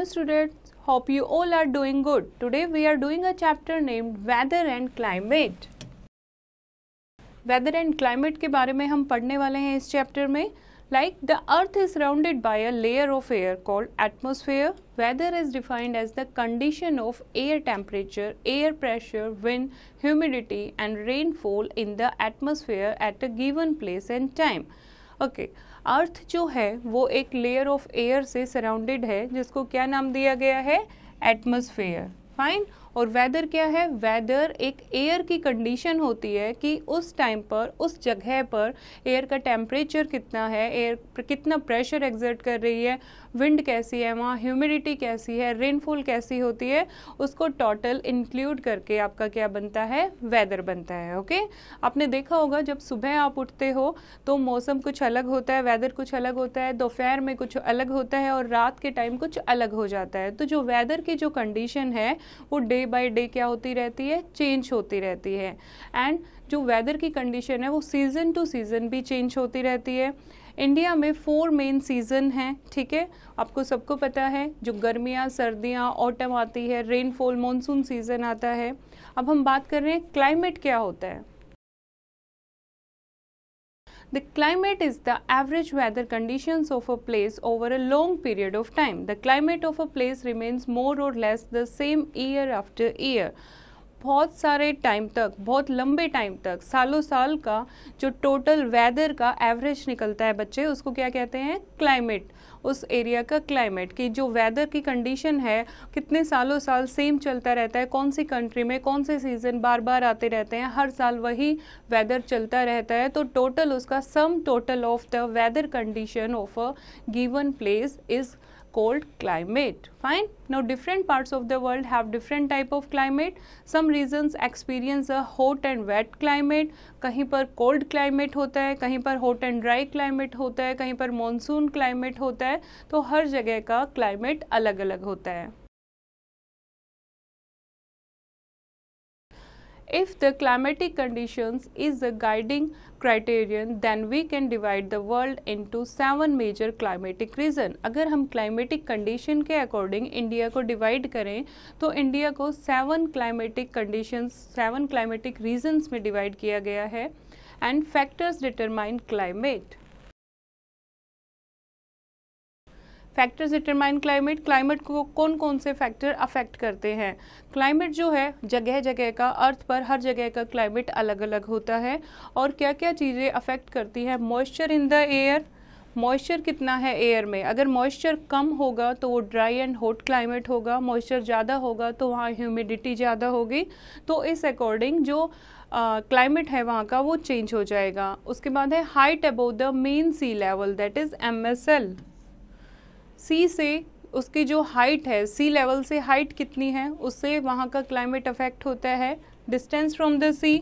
students, hope you all are doing good. Today we are doing a chapter named Weather and Climate. Weather and Climate के बारे में हम पढ़ने वाले हैं इस चैप्टर में. Like the earth is surrounded by a layer of air called atmosphere. Weather is defined as the condition of air temperature, air pressure, wind, humidity and rainfall in the atmosphere at a given place and time. Okay. अर्थ जो है वो एक layer of air से surrounded है जिसको क्या नाम दिया गया है, एटमॉस्फेयर. फाइन. और वेदर क्या है, वेदर एक एयर की कंडीशन होती है कि उस टाइम पर उस जगह पर एयर का टेम्परेचर कितना है, एयर पर कितना प्रेशर एग्जर्ट कर रही है, विंड कैसी है वहाँ, ह्यूमिडिटी कैसी है, रेनफॉल कैसी होती है, उसको टोटल इंक्लूड करके आपका क्या बनता है, वेदर बनता है. ओके. आपने देखा होगा जब सुबह आप उठते हो तो मौसम कुछ अलग होता है, वेदर कुछ अलग होता है, दोपहर में कुछ अलग होता है और रात के टाइम कुछ अलग हो जाता है. तो जो वेदर की जो कंडीशन है वो डे बाय डे क्या होती रहती है, चेंज होती रहती है. एंड जो वेदर की कंडीशन है वो सीजन टू सीजन भी चेंज होती रहती है. इंडिया में 4 मेन सीजन हैं. ठीक है, आपको सबको पता है, जो गर्मियाँ, सर्दियाँ, ऑटम आती है, रेनफॉल, मॉनसून सीजन आता है. अब हम बात कर रहे हैं क्लाइमेट क्या होता है. The climate is the average weather conditions of a place over a long period of time. The climate of a place remains more or less the same year after year. बहुत सारे time तक, बहुत लंबे time तक, सालों साल का जो टोटल वेदर का एवरेज निकलता है बच्चे, उसको क्या कहते हैं, क्लाइमेट. उस एरिया का क्लाइमेट की जो वेदर की कंडीशन है कितने सालों साल सेम चलता रहता है, कौन सी कंट्री में कौन से सीजन बार बार आते रहते हैं, हर साल वही वेदर चलता रहता है. तो टोटल उसका sum total of the weather condition of a given place is called climate. Fine. Now different parts of the world have different type of climate. Some regions experience a hot and wet climate. कहीं पर cold climate होता है, कहीं पर hot and dry climate होता है, कहीं पर monsoon climate होता है. तो हर जगह का climate अलग अलग होता है. If the climatic conditions is the guiding criterion, then we can divide the world into 7 major climatic region. अगर हम climatic condition के according इंडिया को divide करें तो इंडिया को 7 climatic conditions, 7 climatic regions में divide किया गया है. And factors determine climate. Factors determine climate. Climate को कौन कौन से फैक्टर अफेक्ट करते हैं. क्लाइमेट जो है जगह जगह का, अर्थ पर हर जगह का क्लाइमेट अलग अलग होता है. और क्या क्या चीज़ें अफेक्ट करती है, moisture in the air. Moisture कितना है एयर में, अगर मॉइस्चर कम होगा तो वो ड्राई एंड हॉट क्लाइमेट होगा, मॉइस्चर ज़्यादा होगा तो वहाँ ह्यूमिडिटी ज़्यादा होगी. तो इस अकॉर्डिंग जो क्लाइमेट है वहाँ का वो चेंज हो जाएगा. उसके बाद है height above the mean sea level, that is MSL. Sea से उसकी जो हाइट है, सी लेवल से हाइट कितनी है, उससे वहाँ का क्लाइमेट अफेक्ट होता है. डिस्टेंस फ्रॉम द सी,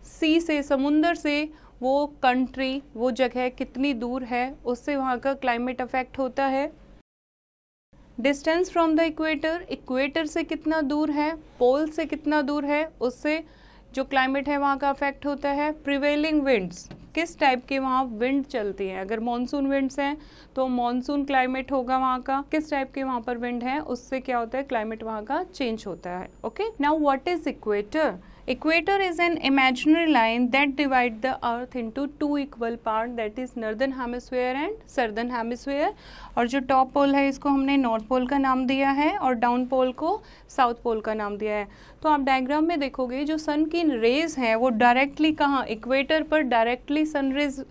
सी से, समुंदर से वो कंट्री, वो जगह कितनी दूर है, उससे वहाँ का क्लाइमेट अफेक्ट होता है. Distance from the equator, equator से कितना दूर है, पोल से कितना दूर है, उससे जो क्लाइमेट है वहाँ का अफेक्ट होता है. प्रिवेलिंग विंड्स, किस टाइप के वहाँ विंड चलती हैं, अगर मॉनसून विंड्स हैं तो मॉनसून क्लाइमेट होगा वहाँ का, किस टाइप के वहाँ पर विंड है, उससे क्या होता है, क्लाइमेट वहाँ का चेंज होता है. Okay. Now what is equator. Equator is an imaginary line that divides the earth into 2 equal parts, that is northern hemisphere and southern hemisphere. और जो टॉप पोल है इसको हमने नॉर्थ पोल का नाम दिया है और डाउन पोल को साउथ पोल का नाम दिया है. तो आप डायग्राम में देखोगे जो सन की रेज हैं वो डायरेक्टली कहाँ, इक्वेटर पर डायरेक्टली सन रेज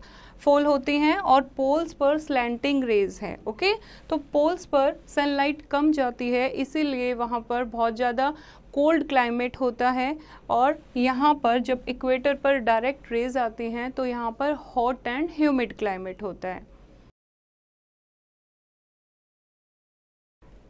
फॉल होती हैं और पोल्स पर स्लैंटिंग रेज है. ओके. तो पोल्स पर सनलाइट कम जाती है, इसीलिए वहाँ पर बहुत ज़्यादा कोल्ड क्लाइमेट होता है. और यहाँ पर जब इक्वेटर पर डायरेक्ट रेज आती हैं तो यहाँ पर हॉट एंड ह्यूमिड क्लाइमेट होता है.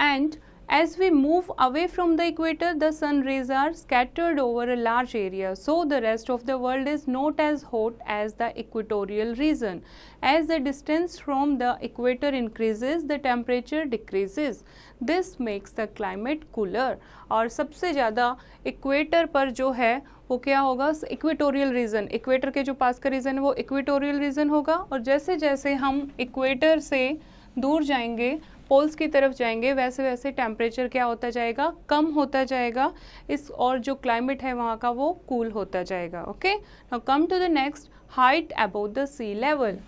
And as we move away from the equator, the sun rays are scattered over a large area, so the rest of the world is not as hot as the equatorial region. As the distance from the equator increases, the temperature decreases. This makes the climate cooler. और सबसे ज़्यादा equator पर जो है वो क्या होगा, equatorial region, equator के जो पास का रीजन है वो इक्वेटोरियल रीजन होगा. और जैसे जैसे हम इक्वेटर से दूर जाएंगे पोल्स की तरफ जाएंगे वैसे वैसे टेम्परेचर क्या होता जाएगा, कम होता जाएगा इस, और जो क्लाइमेट है वहाँ का वो कूल होता जाएगा। Okay, now come to the next, height above the sea level.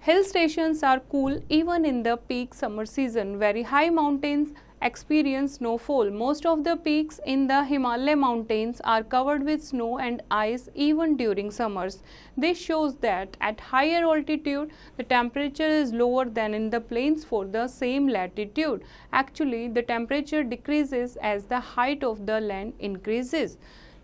Hill stations are cool even in the peak summer season. Very high mountains experience snowfall. Most of the peaks in the Himalaya mountains are covered with snow and ice even during summers. This shows that at higher altitude, the temperature is lower than in the plains for the same latitude. Actually, the temperature decreases as the height of the land increases.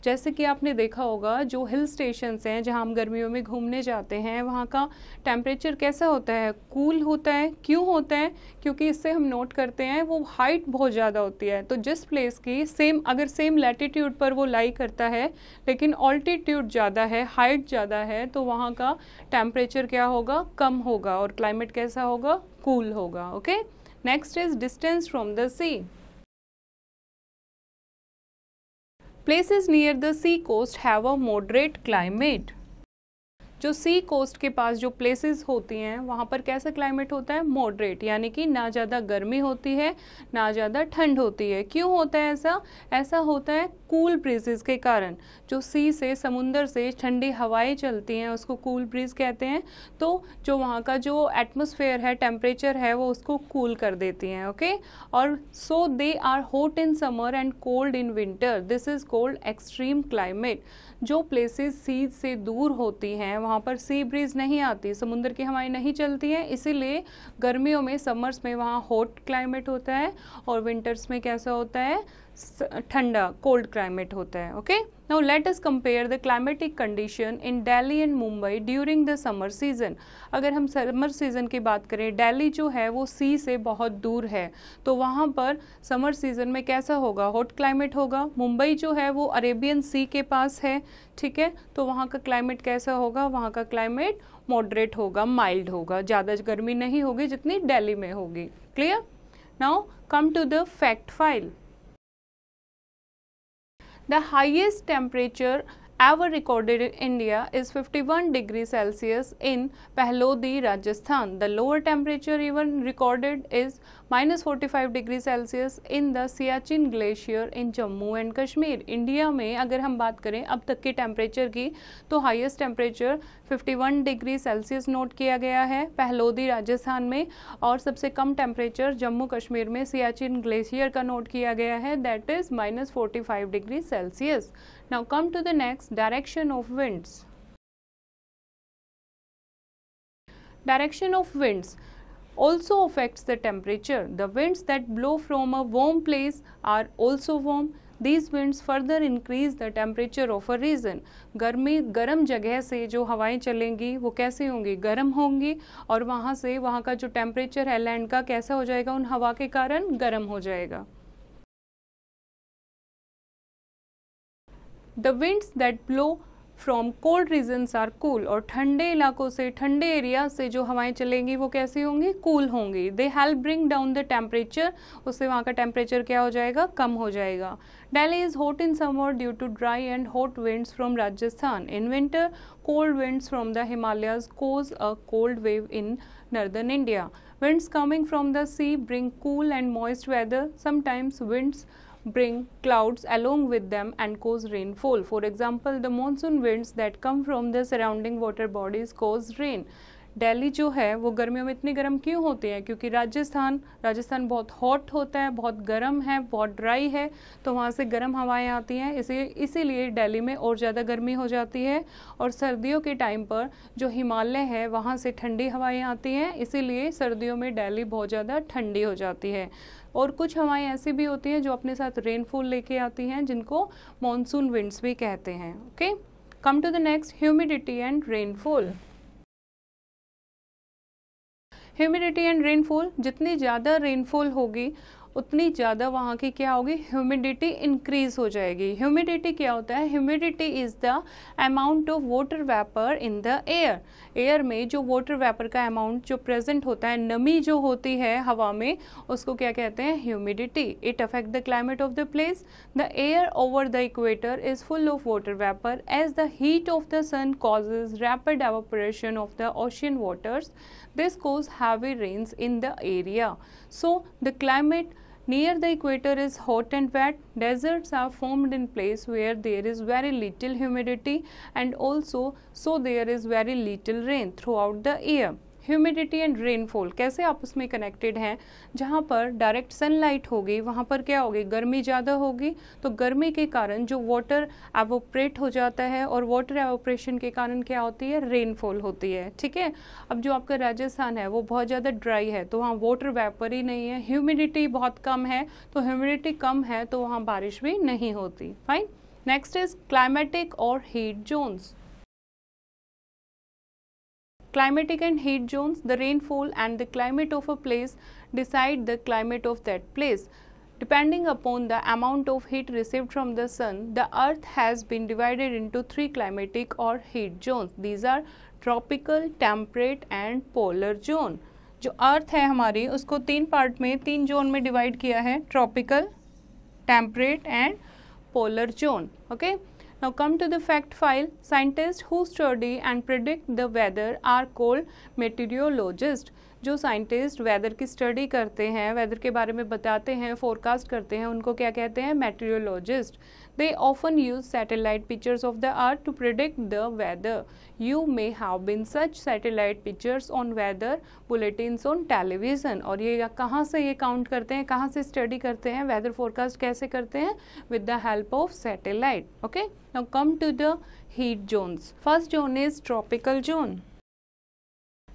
जैसे कि आपने देखा होगा जो hill stations हैं जहां हम गर्मियों में घूमने जाते हैं वहां का टेम्परेचर कैसा होता है, कूल होता है। क्यों होता है? क्योंकि इससे हम नोट करते हैं वो हाइट बहुत ज़्यादा होती है। तो जिस प्लेस की अगर सेम लैटिट्यूड पर वो लाई करता है लेकिन ऑल्टीट्यूड ज़्यादा है, हाइट ज़्यादा है, तो वहाँ का टेम्परेचर क्या होगा, कम होगा, और क्लाइमेट कैसा होगा, कूल होगा। Okay, next is distance from the sea. Places near the sea coast have a moderate climate. जो सी कोस्ट के पास जो प्लेसेस होती हैं वहाँ पर कैसा क्लाइमेट होता है, मॉडरेट, यानी कि ना ज़्यादा गर्मी होती है ना ज़्यादा ठंड होती है। क्यों होता है ऐसा? ऐसा होता है कूल ब्रीजेस के कारण। जो सी से, समुंदर से ठंडी हवाएं चलती हैं उसको कूल ब्रीज कहते हैं। तो जो वहाँ का जो एटमॉस्फेयर है, टेम्परेचर है, वो उसको कूल कर देती हैं। ओके, और so they are hot in summer and cold in winter. This is cold extreme climate. जो प्लेसेस सी से दूर होती हैं वहाँ पर सी ब्रीज नहीं आती, समुद्र की हवाएं नहीं चलती हैं, इसीलिए गर्मियों में, समर्स में वहाँ हॉट क्लाइमेट होता है और विंटर्स में कैसा होता है, ठंडा, कोल्ड क्लाइमेट होता है। Okay, now let us compare the climatic condition in Delhi and Mumbai during the summer season. अगर हम समर सीजन की बात करें, दिल्ली जो है वो सी से बहुत दूर है, तो वहाँ पर समर सीजन में कैसा होगा, हॉट क्लाइमेट होगा। मुंबई जो है वो अरेबियन सी के पास है, ठीक है, तो वहाँ का क्लाइमेट कैसा होगा, वहाँ का क्लाइमेट मॉडरेट होगा, माइल्ड होगा, ज़्यादा गर्मी नहीं होगी जितनी दिल्ली में होगी। Clear? Now come to the fact file. The highest temperature ever recorded in India is 51 degrees Celsius in Pahalodi, Rajasthan. The lower temperature even recorded is -45 degrees Celsius in the Siachen Glacier in Jammu and Kashmir. India में अगर हम बात करें अब तक के temperature की, तो highest temperature 51 degree Celsius note किया गया है पहलोदी, राजस्थान में, और सबसे कम टेम्परेचर जम्मू कश्मीर में सियाचिन ग्लेशियर का नोट किया गया है, that is -45 degree Celsius. Now come to the next, direction of winds. Direction of winds also affects the temperature. The winds that blow from a warm place are also warm. These winds further increase the temperature of a region. गर्म जगह से जो हवाएं चलेंगी वो कैसी होंगी, गर्म होंगी, और वहाँ से वहाँ का जो टेम्परेचर है लैंड का कैसा हो जाएगा, उन हवा के कारण गर्म हो जाएगा। The winds that blow from cold regions are cool, और ठंडे इलाकों से, ठंडे एरिया से जो हवाएं चलेंगी वो कैसी होंगी, कूल होंगी। They help bring down the temperature, उससे वहाँ का टेम्परेचर क्या हो जाएगा, कम हो जाएगा। Delhi is hot in summer due to dry and hot winds from Rajasthan. In winter, cold winds from the Himalayas cause a cold wave in northern India. Winds coming from the sea bring cool and moist weather. Sometimes winds bring clouds along with them and cause rainfall. For example, the monsoon winds that come from the surrounding water bodies cause rain. Delhi जो है वो गर्मियों में इतनी गर्म क्यों होती है, क्योंकि राजस्थान बहुत हॉट होता है, बहुत गर्म है, बहुत ड्राई है, तो वहाँ से गर्म हवाएं आती हैं, इसीलिए दिल्ली में और ज़्यादा गर्मी हो जाती है। और सर्दियों के टाइम पर जो हिमालय है वहाँ से ठंडी हवाएं आती हैं, इसीलिए सर्दियों में दिल्ली बहुत ज़्यादा ठंडी हो जाती है। और कुछ हवाएं ऐसी भी होती हैं जो अपने साथ रेनफॉल लेके आती हैं, जिनको मॉनसून विंड्स भी कहते हैं। Okay, come to the next, humidity and rainfall. Humidity and rainfall, जितनी ज़्यादा रेनफॉल होगी उतनी ज़्यादा वहाँ की क्या होगी, ह्यूमिडिटी इंक्रीज हो जाएगी। ह्यूमिडिटी क्या होता है, humidity is the amount of water vapour in the air. Air में जो वाटर वेपर का अमाउंट जो प्रेजेंट होता है, नमी जो होती है हवा में, उसको क्या कहते हैं, humidity. It affect the climate of the place. The air over the equator is full of water vapour as the heat of the sun causes rapid evaporation of the ocean waters. This causes heavy rains in the area. So the climate near the equator is hot and wet. Deserts are formed in place where there is very little humidity, and also so there is very little rain throughout the year. Humidity and rainfall कैसे आपस में connected हैं, जहाँ पर direct sunlight होगी वहाँ पर क्या होगी, गर्मी ज़्यादा होगी, तो गर्मी के कारण जो वाटर एवोपरेट हो जाता है और वाटर एवोपरेशन के कारण क्या होती है, रेनफॉल होती है। ठीक है, अब जो आपका राजस्थान है वो बहुत ज़्यादा ड्राई है, तो वहाँ वाटर वेपर ही नहीं है, ह्यूमिडिटी बहुत कम है, तो ह्यूमिडिटी कम है तो वहाँ बारिश भी नहीं होती। फाइन। नेक्स्ट इज क्लाइमेटिक और heat zones. Climatic and heat zones, the rainfall and the climate of a place decide the climate of that place. Depending upon the amount of heat received from the sun, the earth has been divided into 3 climatic or heat zones. These are tropical, temperate and polar zone. जो अर्थ है हमारी उसको 3 part में, 3 zone में divide किया है, tropical, temperate and polar zone. Okay, now come to the fact file. Scientists who study and predict the weather are called meteorologists. जो scientist weather की स्टडी करते हैं, वेदर के बारे में बताते हैं, फोरकास्ट करते हैं, उनको क्या कहते हैं, meteorologist. They often use satellite pictures of the earth to predict the weather. You may have been such satellite pictures on weather bulletins on television. और ये कहाँ से ये काउंट करते हैं, कहाँ से स्टडी करते हैं, वेदर फोरकास्ट कैसे करते हैं, with the help of satellite. Okay, now come to the heat zones. First zone is tropical zone.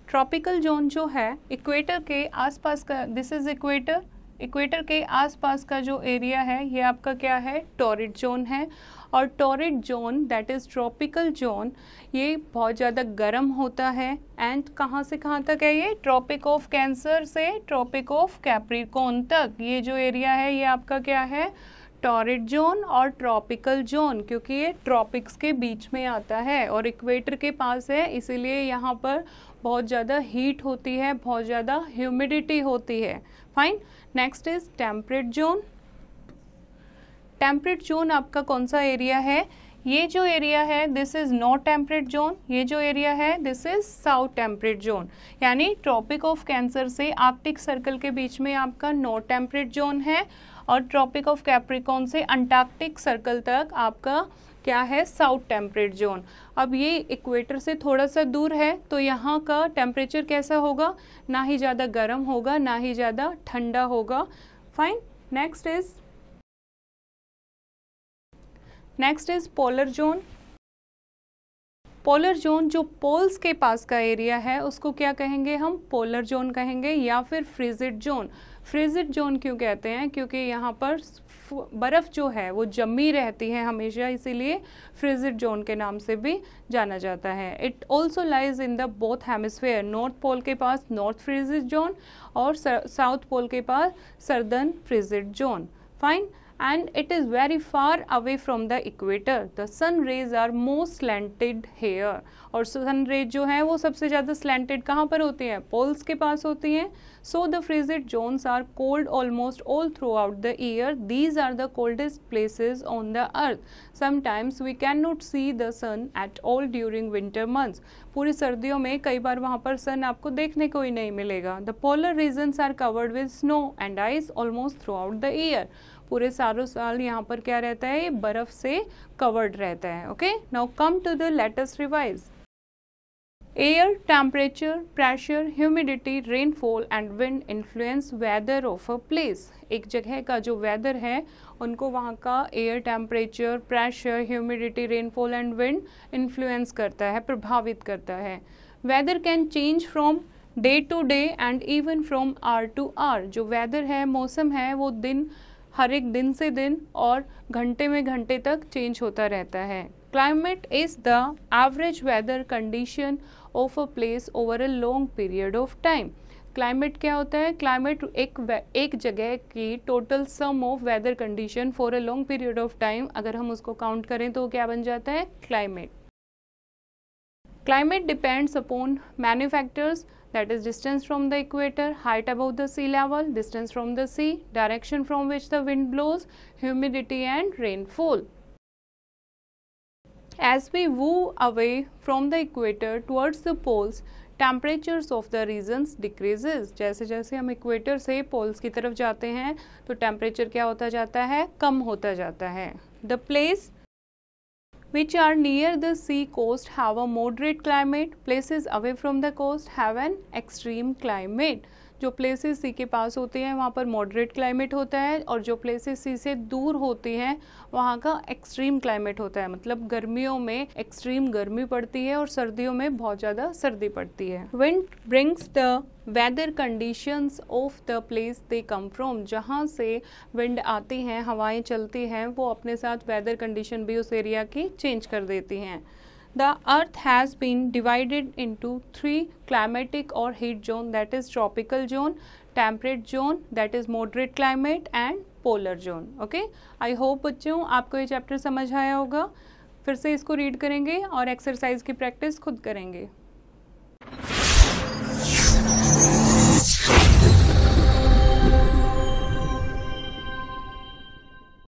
Tropical zone जो है इक्वेटर के आसपास का, दिस इज इक्वेटर, इक्वेटर के आसपास का जो एरिया है ये आपका क्या है, टॉरिड जोन है। और torrid zone that is tropical zone, ये बहुत ज़्यादा गर्म होता है। एंड कहाँ से कहाँ तक है ये, ट्रॉपिक ऑफ कैंसर से ट्रॉपिक ऑफ कैप्रिकॉर्न तक, ये जो एरिया है ये आपका क्या है, टॉरिड जोन और ट्रॉपिकल जोन, क्योंकि ये ट्रॉपिक्स के बीच में आता है और इक्वेटर के पास है, इसीलिए यहाँ पर बहुत ज़्यादा हीट होती है, बहुत ज़्यादा ह्यूमिडिटी होती है। Fine. Next is temperate zone. Temperate zone आपका कौन सा एरिया है, ये जो एरिया है this is not temperate zone, ये जो एरिया है this is south temperate zone. यानी ट्रॉपिक ऑफ कैंसर से आर्कटिक सर्कल के बीच में आपका नॉर्थ टेम्परेट जोन है, और ट्रॉपिक ऑफ कैप्रिकॉर्न से अंटार्कटिक सर्कल तक आपका क्या है, साउथ टेम्परेट जोन। अब ये इक्वेटर से थोड़ा सा दूर है, तो यहाँ का टेम्परेचर कैसा होगा, ना ही ज़्यादा गर्म होगा ना ही ज़्यादा ठंडा होगा। Fine. Next is polar zone. Polar zone जो पोल्स के पास का एरिया है उसको क्या कहेंगे हम, पोलर जोन कहेंगे, या फिर फ्रीजिड जोन। फ्रीजिड जोन क्यों कहते हैं, क्योंकि यहाँ पर बर्फ़ जो है वो जमी रहती है हमेशा, इसीलिए फ्रीजिड जोन के नाम से भी जाना जाता है। It also lies in the both hemisphere, north pole के पास नॉर्थ फ्रीजिड जोन और साउथ पोल के पास southern frigid zone. Fine. and it is very far away from the equator. The sun rays are most slanted here, और sun rays जो है वो सबसे ज़्यादा slanted कहाँ पर होती हैं, पोल्स के पास होती हैं। So the frigid zones are cold almost all throughout the year. These are the coldest places on the earth. Sometimes we cannot see the sun at all during winter months. पूरी सर्दियों में कई बार वहाँ पर सन आपको देखने को ही नहीं मिलेगा। The polar regions are covered with snow and ice almost throughout the year. पूरे सारों साल यहाँ पर क्या रहता है, बर्फ से कवर्ड रहता है। Okay, now come to the latest revise. Air temperature, pressure, humidity, rainfall and wind influence weather of a place. एक जगह का जो वेदर है उनको वहाँ का air temperature, pressure, humidity, rainfall and wind influence करता है, प्रभावित करता है। Weather can change from day to day and even from hour to hour. जो वेदर है, मौसम है, वो दिन हर एक दिन से दिन और घंटे में घंटे तक चेंज होता रहता है। Climate is the average weather condition of a place over a long period of time. Climate क्या होता है? क्लाइमेट एक जगह की total sum of weather condition for a long period of time, अगर हम उसको काउंट करें तो क्या बन जाता है? Climate. Climate depends upon many factors, that is distance from the equator, height above the sea level, distance from the sea, direction from which the wind blows, humidity and rainfall. As we move away from the equator towards the poles, temperatures of the regions decreases. जैसे जैसे हम equator से poles की तरफ जाते हैं तो temperature क्या होता जाता है? कम होता जाता है. The place which are near the sea coast have a moderate climate. Places away from the coast have an extreme climate. जो प्लेसेस सी के पास होते हैं वहाँ पर मॉडरेट क्लाइमेट होता है, और जो प्लेसेस सी से दूर होती हैं वहाँ का एक्सट्रीम क्लाइमेट होता है. मतलब गर्मियों में एक्सट्रीम गर्मी पड़ती है और सर्दियों में बहुत ज़्यादा सर्दी पड़ती है. Wind brings the weather conditions of the place they come from. जहाँ से विंड आती हैं, हवाएं चलती हैं, वो अपने साथ वेदर कंडीशन भी उस एरिया की चेंज कर देती हैं. The earth has been divided into 3 climatic or heat zone, that is tropical zone, temperate zone, that is moderate climate and polar zone. Okay, I hope बच्चों आपको ये चैप्टर समझ आया होगा. फिर से इसको रीड करेंगे और एक्सरसाइज की प्रैक्टिस खुद करेंगे.